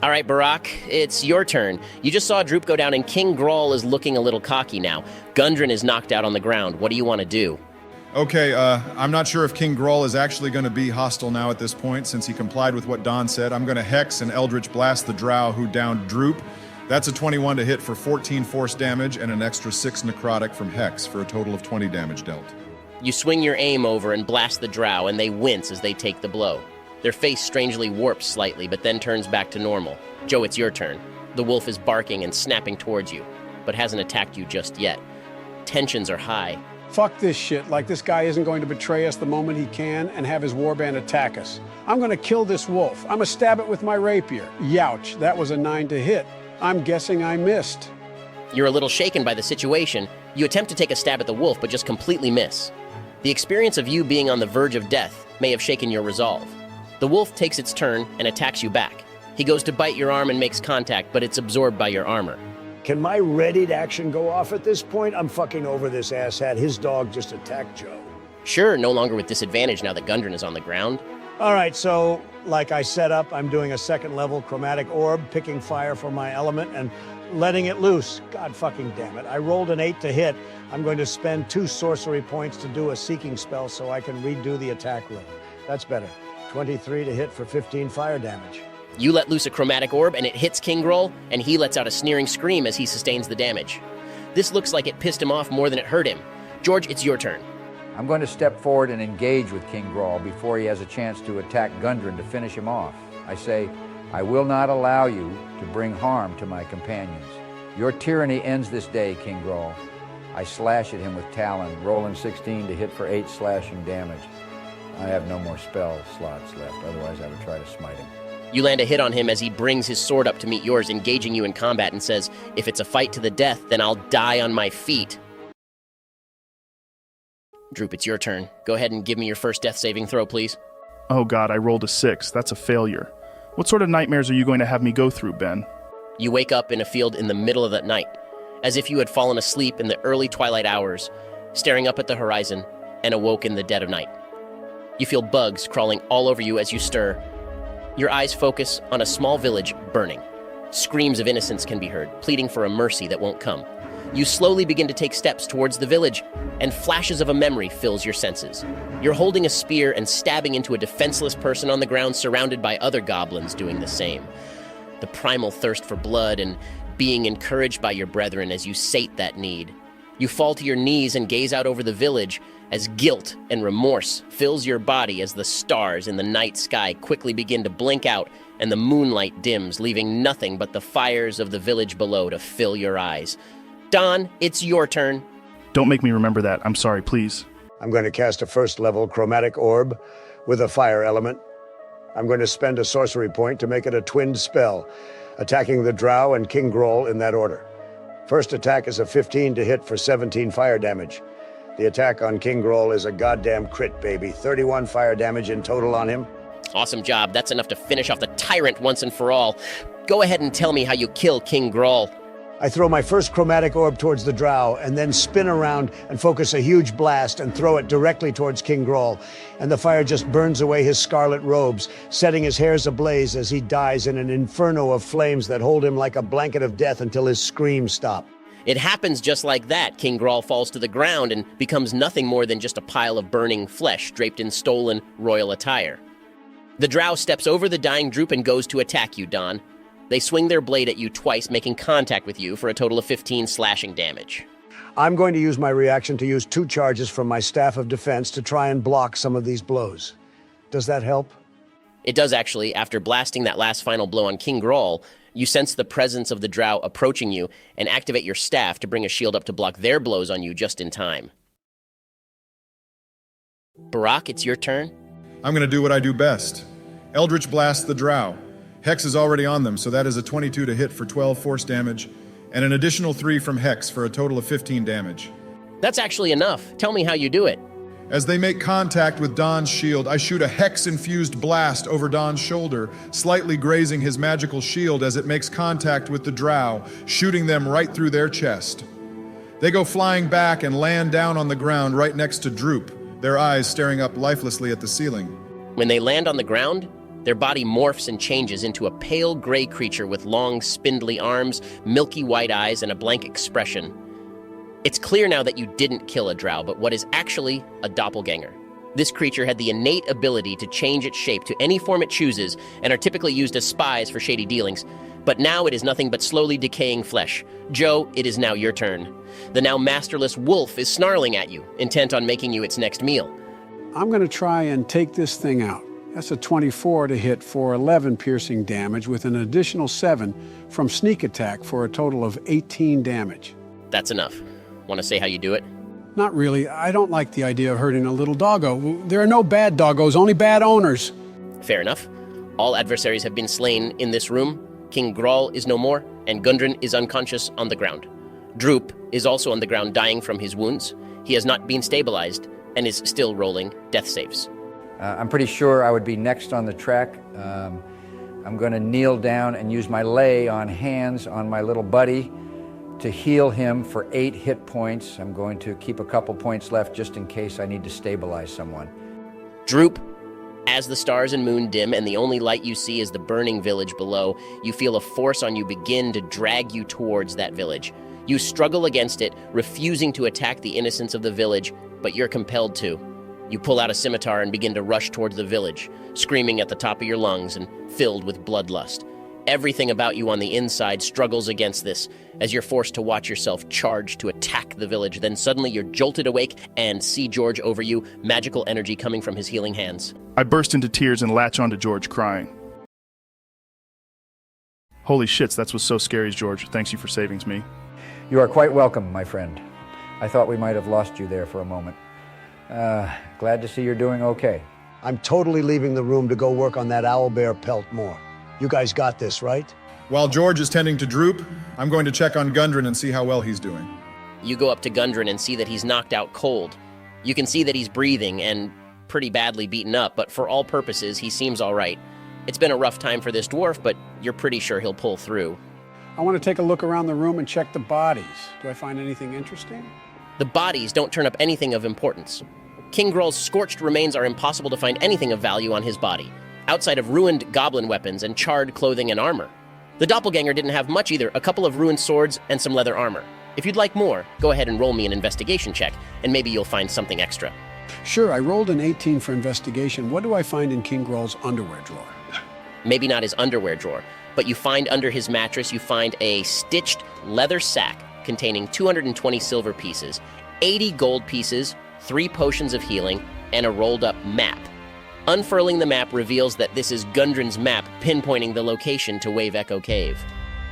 All right, Barack, it's your turn. You just saw Droop go down, and King Grol is looking a little cocky now. Gundren is knocked out on the ground. What do you want to do? Okay, I'm not sure if King Grol is actually going to be hostile now at this point, since he complied with what Don said. I'm going to Hex and Eldritch Blast the Drow who downed Droop. That's a 21 to hit for 14 force damage and an extra 6 necrotic from Hex for a total of 20 damage dealt. You swing your aim over and blast the Drow, and they wince as they take the blow. Their face strangely warps slightly, but then turns back to normal. Joe, it's your turn. The wolf is barking and snapping towards you, but hasn't attacked you just yet. Tensions are high. Fuck this shit, like this guy isn't going to betray us the moment he can and have his warband attack us. I'm gonna kill this wolf. I'm gonna stab it with my rapier. Youch, that was a 9 to hit. I'm guessing I missed. You're a little shaken by the situation. You attempt to take a stab at the wolf, but just completely miss. The experience of you being on the verge of death may have shaken your resolve. The wolf takes its turn and attacks you back. He goes to bite your arm and makes contact, but it's absorbed by your armor. Can my readied action go off at this point? I'm fucking over this asshat. His dog just attacked Joe. Sure, no longer with disadvantage now that Gundren is on the ground. All right, so like I set up, I'm doing a second level chromatic orb, picking fire for my element and letting it loose. God fucking damn it. I rolled an 8 to hit. I'm going to spend 2 sorcery points to do a seeking spell so I can redo the attack roll. That's better. 23 to hit for 15 fire damage. You let loose a chromatic orb, and it hits King Grol, and he lets out a sneering scream as he sustains the damage. This looks like it pissed him off more than it hurt him. George, it's your turn. I'm going to step forward and engage with King Grol before he has a chance to attack Gundren to finish him off. I say, I will not allow you to bring harm to my companions. Your tyranny ends this day, King Grol. I slash at him with Talon, rolling 16 to hit for 8 slashing damage. I have no more spell slots left, otherwise I would try to smite him. You land a hit on him as he brings his sword up to meet yours, engaging you in combat, and says, if it's a fight to the death, then I'll die on my feet. Droop, it's your turn. Go ahead and give me your first death saving throw, please. Oh god, I rolled a 6. That's a failure. What sort of nightmares are you going to have me go through, Ben? You wake up in a field in the middle of that night, as if you had fallen asleep in the early twilight hours, staring up at the horizon, and awoke in the dead of night. You feel bugs crawling all over you as you stir. Your eyes focus on a small village burning. Screams of innocence can be heard, pleading for a mercy that won't come. You slowly begin to take steps towards the village, and flashes of a memory fills your senses. You're holding a spear and stabbing into a defenseless person on the ground, surrounded by other goblins doing the same. The primal thirst for blood and being encouraged by your brethren as you sate that need. You fall to your knees and gaze out over the village as guilt and remorse fills your body as the stars in the night sky quickly begin to blink out and the moonlight dims, leaving nothing but the fires of the village below to fill your eyes. Don, it's your turn. Don't make me remember that. I'm sorry, please. I'm going to cast a first level chromatic orb with a fire element. I'm going to spend a sorcery point to make it a twinned spell, attacking the Drow and King Grol in that order. First attack is a 15 to hit for 17 fire damage. The attack on King Grol is a goddamn crit, baby. 31 fire damage in total on him. Awesome job. That's enough to finish off the tyrant once and for all. Go ahead and tell me how you kill King Grol. I throw my first chromatic orb towards the Drow and then spin around and focus a huge blast and throw it directly towards King Grol. And the fire just burns away his scarlet robes, setting his hairs ablaze as he dies in an inferno of flames that hold him like a blanket of death until his screams stop. It happens just like that. King Grol falls to the ground and becomes nothing more than just a pile of burning flesh draped in stolen royal attire. The Drow steps over the dying Droop and goes to attack you, Don. They swing their blade at you twice, making contact with you for a total of 15 slashing damage. I'm going to use my reaction to use 2 charges from my Staff of Defense to try and block some of these blows. Does that help? It does, actually. After blasting that last final blow on King Grol, you sense the presence of the Drow approaching you and activate your staff to bring a shield up to block their blows on you just in time. Barack, it's your turn. I'm going to do what I do best. Eldritch Blast the Drow. Hex is already on them, so that is a 22 to hit for 12 force damage, and an additional 3 from Hex for a total of 15 damage. That's actually enough. Tell me how you do it. As they make contact with Don's shield, I shoot a Hex-infused blast over Don's shoulder, slightly grazing his magical shield as it makes contact with the Drow, shooting them right through their chest. They go flying back and land down on the ground right next to Droop, their eyes staring up lifelessly at the ceiling. When they land on the ground, Their body morphs and changes into a pale gray creature with long, spindly arms, milky white eyes, and a blank expression. It's clear now that you didn't kill a drow, but what is actually a doppelganger. This creature had the innate ability to change its shape to any form it chooses and are typically used as spies for shady dealings. But now it is nothing but slowly decaying flesh. Joe, it is now your turn. The now masterless wolf is snarling at you, intent on making you its next meal. I'm going to try and take this thing out. That's a 24 to hit for 11 piercing damage with an additional 7 from sneak attack for a total of 18 damage. That's enough. Want to say how you do it? Not really. I don't like the idea of hurting a little doggo. There are no bad doggos, only bad owners. Fair enough. All adversaries have been slain in this room. King Grol is no more, and Gundren is unconscious on the ground. Droop is also on the ground dying from his wounds. He has not been stabilized and is still rolling death saves. I'm pretty sure I would be next on the track. I'm going to kneel down and use my lay on hands on my little buddy to heal him for 8 hit points. I'm going to keep a couple points left just in case I need to stabilize someone. Droop, as the stars and moon dim and the only light you see is the burning village below, you feel a force on you begin to drag you towards that village. You struggle against it, refusing to attack the innocents of the village, but you're compelled to. You pull out a scimitar and begin to rush towards the village, screaming at the top of your lungs and filled with bloodlust. Everything about you on the inside struggles against this, as you're forced to watch yourself charge to attack the village. Then suddenly you're jolted awake and see George over you, magical energy coming from his healing hands. I burst into tears and latch onto George, crying. Holy shits, that's what's so scary, George. Thanks you for saving me. You are quite welcome, my friend. I thought we might have lost you there for a moment. Glad to see you're doing okay. I'm totally leaving the room to go work on that owlbear pelt more. You guys got this, right? While George is tending to Droop, I'm going to check on Gundren and see how well he's doing. You go up to Gundren and see that he's knocked out cold. You can see that he's breathing and pretty badly beaten up, but for all purposes, he seems all right. It's been a rough time for this dwarf, but you're pretty sure he'll pull through. I want to take a look around the room and check the bodies. Do I find anything interesting? The bodies don't turn up anything of importance. King Grol's scorched remains are impossible to find anything of value on his body, outside of ruined goblin weapons and charred clothing and armor. The doppelganger didn't have much either, a couple of ruined swords and some leather armor. If you'd like more, go ahead and roll me an investigation check, and maybe you'll find something extra. Sure, I rolled an 18 for investigation. What do I find in King Grol's underwear drawer? Maybe not his underwear drawer, but you find under his mattress, you find a stitched leather sack containing 220 silver pieces, 80 gold pieces, 3 potions of healing, and a rolled-up map. Unfurling the map reveals that this is Gundren's map, pinpointing the location to Wave Echo Cave.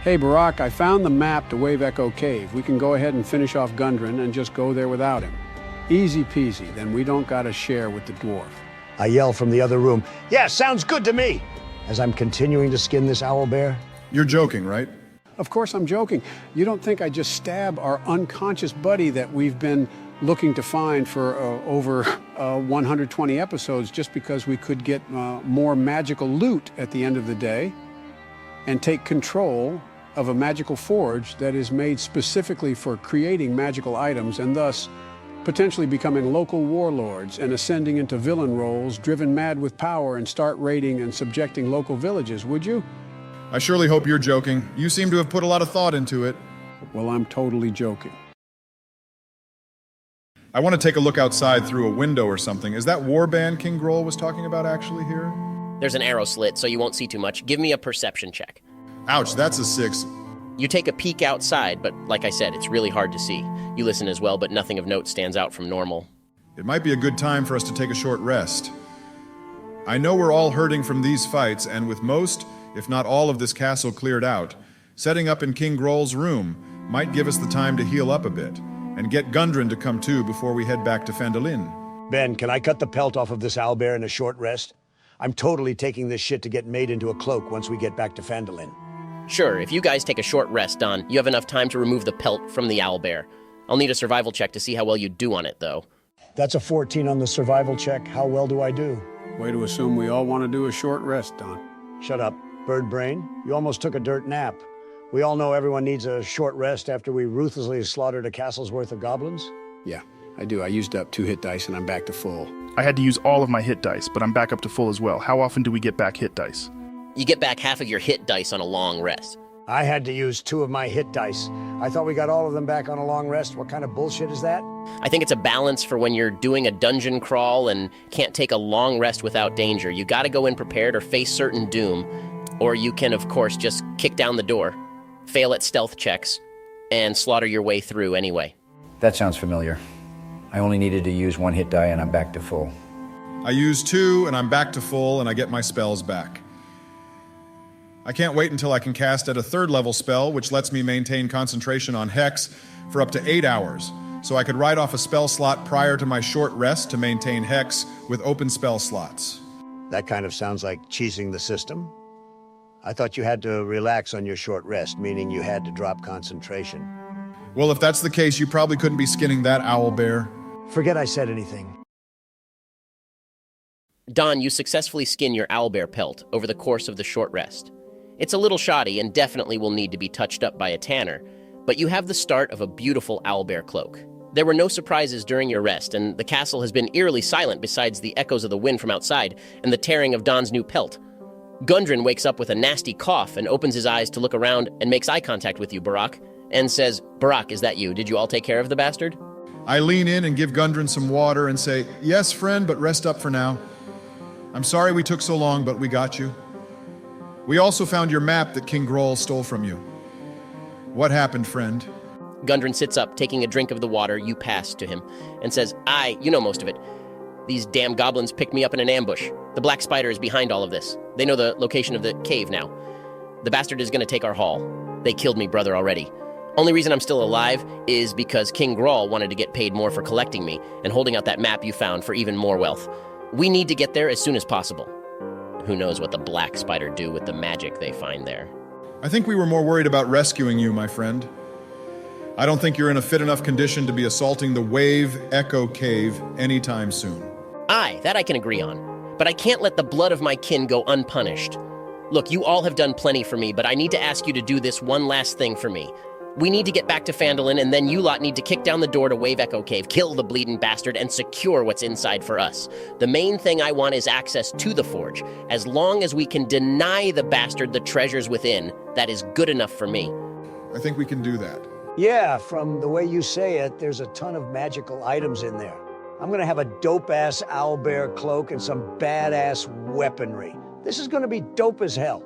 Hey, Barak, I found the map to Wave Echo Cave. We can go ahead and finish off Gundren and just go there without him. Easy peasy, then we don't gotta share with the dwarf. I yell from the other room, "Yeah, sounds good to me!" as I'm continuing to skin this owlbear. You're joking, right? Of course I'm joking. You don't think I just stab our unconscious buddy that we've been looking to find for over 120 episodes just because we could get more magical loot at the end of the day and take control of a magical forge that is made specifically for creating magical items and thus potentially becoming local warlords and ascending into villain roles, driven mad with power and start raiding and subjecting local villages, would you? I surely hope you're joking. You seem to have put a lot of thought into it. Well, I'm totally joking. I want to take a look outside through a window or something. Is that warband King Grol was talking about actually here? There's an arrow slit, so you won't see too much. Give me a perception check. Ouch, that's a 6. You take a peek outside, but like I said, it's really hard to see. You listen as well, but nothing of note stands out from normal. It might be a good time for us to take a short rest. I know we're all hurting from these fights, and with most, if not all of this castle cleared out, setting up in King Grol's room might give us the time to heal up a bit, and get Gundren to come too before we head back to Phandelver. Ben, can I cut the pelt off of this owlbear in a short rest? I'm totally taking this shit to get made into a cloak once we get back to Phandelver. Sure, if you guys take a short rest, Don, you have enough time to remove the pelt from the owlbear. I'll need a survival check to see how well you do on it, though. That's a 14 on the survival check. How well do I do? Way to assume we all want to do a short rest, Don. Shut up, bird brain. You almost took a dirt nap. We all know everyone needs a short rest after we ruthlessly slaughtered a castle's worth of goblins. Yeah, I do. I used up 2 hit dice and I'm back to full. I had to use all of my hit dice, but I'm back up to full as well. How often do we get back hit dice? You get back half of your hit dice on a long rest. I had to use 2 of my hit dice. I thought we got all of them back on a long rest. What kind of bullshit is that? I think it's a balance for when you're doing a dungeon crawl and can't take a long rest without danger. You gotta go in prepared or face certain doom, or you can, of course, just kick down the door, fail at stealth checks, and slaughter your way through anyway. That sounds familiar. I only needed to use 1 hit die and I'm back to full. I use 2 and I'm back to full and I get my spells back. I can't wait until I can cast at a 3rd level spell, which lets me maintain concentration on Hex for up to 8 hours. So I could write off a spell slot prior to my short rest to maintain Hex with open spell slots. That kind of sounds like cheesing the system. I thought you had to relax on your short rest, meaning you had to drop concentration. Well, if that's the case, you probably couldn't be skinning that owl bear. Forget I said anything. Don, you successfully skin your owlbear pelt over the course of the short rest. It's a little shoddy and definitely will need to be touched up by a tanner, but you have the start of a beautiful owlbear cloak. There were no surprises during your rest, and the castle has been eerily silent besides the echoes of the wind from outside and the tearing of Don's new pelt. Gundren wakes up with a nasty cough and opens his eyes to look around and makes eye contact with you, Barak, and says, "Barak, is that you? Did you all take care of the bastard?" I lean in and give Gundren some water and say, "Yes, friend, but rest up for now. I'm sorry we took so long, but we got you. We also found your map that King Grol stole from you. What happened, friend?" Gundren sits up, taking a drink of the water you pass to him, and says, You know most of it. These damn goblins picked me up in an ambush. The Black Spider is behind all of this. They know the location of the cave now. The bastard is going to take our haul. They killed me, brother, already. Only reason I'm still alive is because King Grol wanted to get paid more for collecting me and holding out that map you found for even more wealth. We need to get there as soon as possible. Who knows what the Black Spider do with the magic they find there. I think we were more worried about rescuing you, my friend. I don't think you're in a fit enough condition to be assaulting the Wave Echo Cave anytime soon. Aye, that I can agree on. But I can't let the blood of my kin go unpunished. Look, you all have done plenty for me, but I need to ask you to do this one last thing for me. We need to get back to Phandelver, and then you lot need to kick down the door to Wave Echo Cave, kill the bleeding bastard, and secure what's inside for us. The main thing I want is access to the forge. As long as we can deny the bastard the treasures within, that is good enough for me. I think we can do that. Yeah, from the way you say it, there's a ton of magical items in there. I'm gonna have a dope-ass owlbear cloak and some badass weaponry. This is gonna be dope as hell.